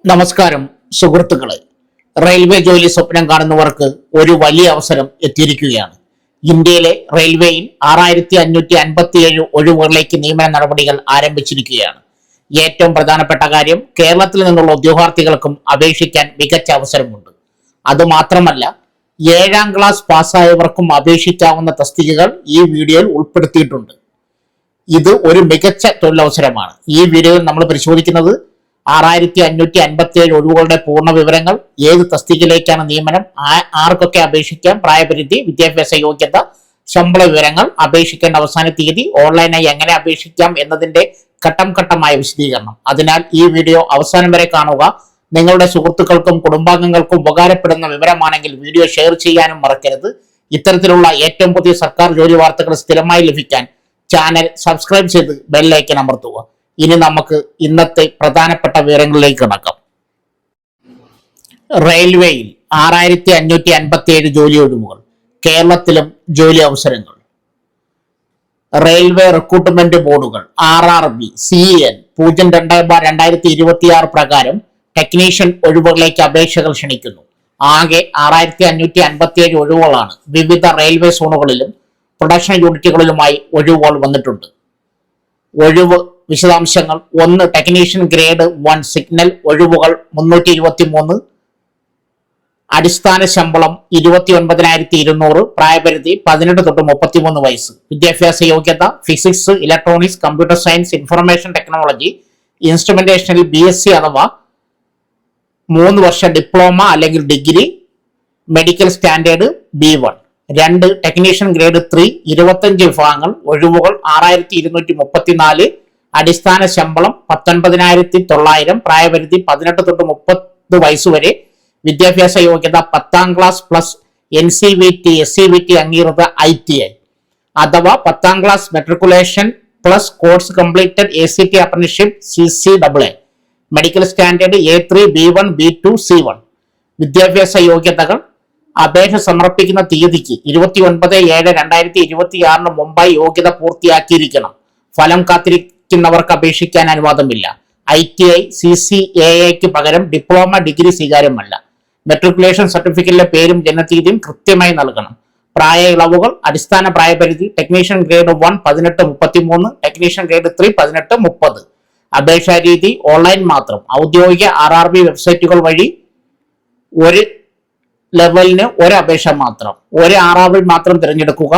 നമസ്കാരം സുഹൃത്തുക്കളെ, റെയിൽവേ ജോലി സ്വപ്നം കാണുന്നവർക്ക് ഒരു വലിയ അവസരം എത്തിയിരിക്കുകയാണ്. ഇന്ത്യയിലെ റെയിൽവേയിൽ 6557 ഒഴിവുകളിലേക്ക് നിയമന നടപടികൾ ആരംഭിച്ചിരിക്കുകയാണ്. ഏറ്റവും പ്രധാനപ്പെട്ട കാര്യം, കേരളത്തിൽ നിന്നുള്ള ഉദ്യോഗാർത്ഥികൾക്കും അപേക്ഷിക്കാൻ മികച്ച അവസരമുണ്ട്. അതുമാത്രമല്ല, 7ാം ക്ലാസ് പാസ്സായവർക്കും അപേക്ഷിക്കാവുന്ന തസ്തികകൾ ഈ വീഡിയോയിൽ ഉൾപ്പെടുത്തിയിട്ടുണ്ട്. ഇത് ഒരു മികച്ച തൊഴിലവസരമാണ്. ഈ വീഡിയോയിൽ നമ്മൾ പരിശോധിക്കുന്നത് 6557 ഒഴിവുകളുടെ പൂർണ്ണ വിവരങ്ങൾ, ഏത് തസ്തികയിലേക്കാണ് നിയമനം, ആർക്കൊക്കെ അപേക്ഷിക്കാം, പ്രായപരിധി, വിദ്യാഭ്യാസ യോഗ്യത, ശമ്പള വിവരങ്ങൾ, അപേക്ഷിക്കേണ്ട അവസാന തീയതി, ഓൺലൈനായി എങ്ങനെ അപേക്ഷിക്കാം എന്നതിന്റെ ഘട്ടം ഘട്ടമായ വിശദീകരണം. അതിനാൽ ഈ വീഡിയോ അവസാനം വരെ കാണുക. നിങ്ങളുടെ സുഹൃത്തുക്കൾക്കും കുടുംബാംഗങ്ങൾക്കും ഉപകാരപ്പെടുന്ന വിവരമാണെങ്കിൽ വീഡിയോ ഷെയർ ചെയ്യാനും മറക്കരുത്. ഇത്തരത്തിലുള്ള ഏറ്റവും പുതിയ സർക്കാർ ജോലി വാർത്തകൾ സ്ഥിരമായി ലഭിക്കാൻ ചാനൽ സബ്സ്ക്രൈബ് ചെയ്ത് ബെല്ലൈക്കൺ അമർത്തുക. ഇനി നമുക്ക് ഇന്നത്തെ പ്രധാനപ്പെട്ട വിവരങ്ങളിലേക്ക് കടക്കാം. റെയിൽവേയിൽ 6557 ജോലി ഒഴിവുകൾ, കേരളത്തിലും ജോലി അവസരങ്ങൾ. റെയിൽവേ റിക്രൂട്ട്മെന്റ് ബോർഡുകൾ RRB CEN 02/2026 പ്രകാരം ടെക്നീഷ്യൻ ഒഴിവുകളിലേക്ക് അപേക്ഷകൾ ക്ഷണിക്കുന്നു. ആകെ 6557 ഒഴിവുകളാണ്. വിവിധ റെയിൽവേ സോണുകളിലും പ്രൊഡക്ഷൻ യൂണിറ്റുകളിലുമായി ഒഴിവുകൾ വന്നിട്ടുണ്ട്. ഒഴിവ് വിശദാംശങ്ങൾ: 1. ടെക്നീഷ്യൻ ഗ്രേഡ് 1 സിഗ്നൽ ഒഴിവുകൾ 323, അടിസ്ഥാന ശമ്പളം 29,200, പ്രായപരിധി 18 തൊട്ട് 33 വയസ്സ്, വിദ്യാഭ്യാസ യോഗ്യത physics, electronics, computer science, information technology, ഇൻസ്ട്രുമെന്റേഷനിൽ BSc അഥവാ 3 വർഷ ഡിപ്ലോമ അല്ലെങ്കിൽ degree, medical standard B1. 2. Technician grade 3 25 വിഭാഗങ്ങൾ, ഒഴിവുകൾ 6234, അടിസ്ഥാന ശമ്പളം 19,900, പ്രായപരിധി 18 തൊട്ട് 30 വയസ്സുവരെ, വിദ്യാഭ്യാസ യോഗ്യത 10ാം ക്ലാസ് പ്ലസ് NCVT SCVT അംഗീകൃത ITI അഥവാ 10ാം class matriculation plus course completed ACT apprenticeship CCAA, medical standard A3 B1 B2 C1. വിദ്യാഭ്യാസ യോഗ്യതകൾ: അപേക്ഷ സമർപ്പിക്കുന്ന തീയതിക്ക് 29/7/2026 മുമ്പായി യോഗ്യത പൂർത്തിയാക്കിയിരിക്കണം. ഫലം കാത്തിരിക്കുന്നവർക്ക് അപേക്ഷിക്കാൻ അനുവാദമില്ല. ITI CCAAക്ക് പകരം ഡിപ്ലോമ ഡിഗ്രി സ്വീകാര്യമല്ല. മെട്രിക്കുലേഷൻ സർട്ടിഫിക്കറ്റിലെ പേരും ജനനത്തീയതിയും കൃത്യമായി നൽകണം. പ്രായ ഇളവുകൾ: അടിസ്ഥാന പ്രായപരിധി ടെക്നീഷ്യൻ ഗ്രേഡ് 1 18-33, ടെക്നീഷ്യൻ ഗ്രേഡ് 3 18-30. അപേക്ഷാ രീതി ഓൺലൈൻ മാത്രം. ഔദ്യോഗിക RRB വെബ്സൈറ്റുകൾ വഴി ഒരു ലെവലിന് ഒരു അപേക്ഷ മാത്രം. ഒരു RRB മാത്രം തിരഞ്ഞെടുക്കുക.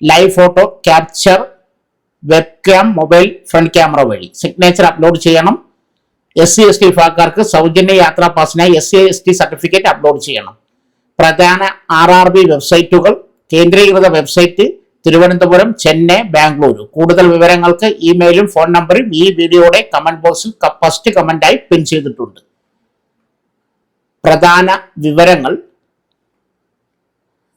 Live photo capture web cam mobile front camera വഴി സിഗ്നേച്ചർ അപ്ലോഡ് ചെയ്യണം. SC/ST വിഭാഗക്കാർക്ക് സൗജന്യ യാത്രാ പാസിനായി SC/ST സർട്ടിഫിക്കറ്റ് അപ്ലോഡ് ചെയ്യണം. പ്രധാന RRB വെബ്സൈറ്റുകൾ: കേന്ദ്രീകൃത വെബ്സൈറ്റ് തിരുവനന്തപുരം, ചെന്നൈ, ബാംഗ്ലൂരു. കൂടുതൽ വിവരങ്ങൾക്ക് ഇമെയിലും ഫോൺ നമ്പറും ഈ വീഡിയോയുടെ കമന്റ് ബോക്സിൽ ഫസ്റ്റ് കമന്റായി പിൻ ചെയ്തിട്ടുണ്ട്. പ്രധാന വിവരങ്ങൾ: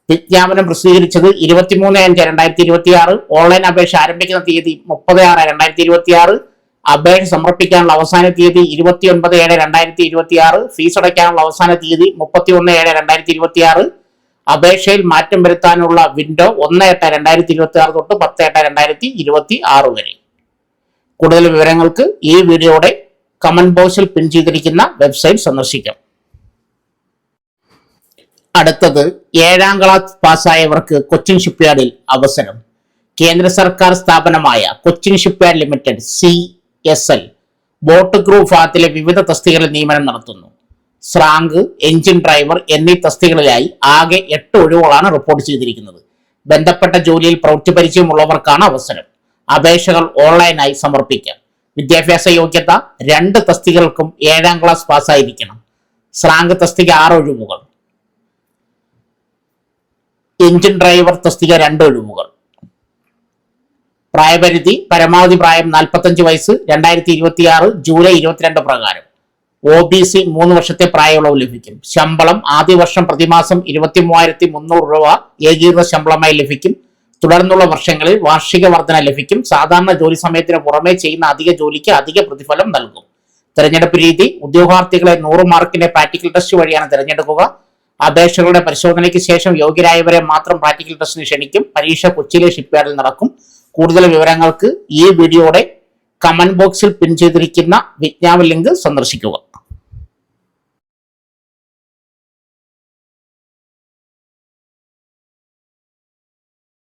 വിജ്ഞാപനം പ്രസിദ്ധീകരിച്ചത് 23/5/2026. ഓൺലൈൻ അപേക്ഷ ആരംഭിക്കുന്ന തീയതി 30/6/2026. അപേക്ഷ സമർപ്പിക്കാനുള്ള അവസാന തീയതി 29/7/2026. ഫീസ് അടയ്ക്കാനുള്ള അവസാന തീയതി 31/7/2026. അപേക്ഷയിൽ മാറ്റം വരുത്താനുള്ള വിൻഡോ 1/8/2026 തൊട്ട് 10/8/2026 വരെ. കൂടുതൽ വിവരങ്ങൾക്ക് ഈ വീഡിയോയുടെ കമന്റ് ബോക്സിൽ പിൻ ചെയ്തിരിക്കുന്ന വെബ്സൈറ്റ് സന്ദർശിക്കാം. അടുത്തത് 7ാം ക്ലാസ് പാസ്സായവർക്ക് കൊച്ചിൻ ഷിപ്പ്യാർഡിൽ അവസരം. കേന്ദ്ര സർക്കാർ സ്ഥാപനമായ Cochin shipyard limited CSL boat crew വിഭാഗത്തിലെ വിവിധ തസ്തികകളിൽ നിയമനം നടത്തുന്നു. സ്രാങ്ക്, എഞ്ചിൻ ഡ്രൈവർ എന്നീ തസ്തികകളിലായി ആകെ 8 ഒഴിവുകളാണ് റിപ്പോർട്ട് ചെയ്തിരിക്കുന്നത്. ബന്ധപ്പെട്ട ജോലിയിൽ പ്രവൃത്തി പരിചയമുള്ളവർക്കാണ് അവസരം. അപേക്ഷകൾ ഓൺലൈനായി സമർപ്പിക്കാം. വിദ്യാഭ്യാസ യോഗ്യത: 2 തസ്തികകൾക്കും 7ാം ക്ലാസ് പാസ്സായിരിക്കണം. സ്രാങ്ക് തസ്തിക 6 ഒഴിവുകൾ, എഞ്ചിൻ ഡ്രൈവർ തസ്തിക 2 ഒഴിവുകൾ. പ്രായപരിധി: പരമാവധി പ്രായം 45 വയസ്സ്. 2026 ജൂലൈ 22 പ്രകാരം. OBC 3 വർഷത്തെ പ്രായമുള്ളവ് ലഭിക്കും. ശമ്പളം: ആദ്യ വർഷം പ്രതിമാസം 23,300 രൂപ ഏകീകൃത ശമ്പളമായി ലഭിക്കും. തുടർന്നുള്ള വർഷങ്ങളിൽ വാർഷിക വർധന ലഭിക്കും. സാധാരണ ജോലി സമയത്തിന് പുറമെ ചെയ്യുന്ന അധിക ജോലിക്ക് അധിക പ്രതിഫലം നൽകും. തെരഞ്ഞെടുപ്പ് രീതി: ഉദ്യോഗാർത്ഥികളെ 100 മാർക്കിന്റെ പ്രാക്ടിക്കൽ ടെസ്റ്റ് വഴിയാണ് തിരഞ്ഞെടുക്കുക. അപേക്ഷകളുടെ പരിശോധനയ്ക്ക് ശേഷം യോഗ്യരായവരെ മാത്രം പ്രാക്ടിക്കൽ ടെസ്റ്റിന് ക്ഷണിക്കും. പരീക്ഷ കൊച്ചിയിലെ ഷിപ്പ്യാർഡിൽ നടക്കും. കൂടുതൽ വിവരങ്ങൾക്ക് ഈ വീഡിയോയുടെ കമന്റ് ബോക്സിൽ പിൻ ചെയ്തിരിക്കുന്ന വിജ്ഞാപന ലിങ്ക് സന്ദർശിക്കുക.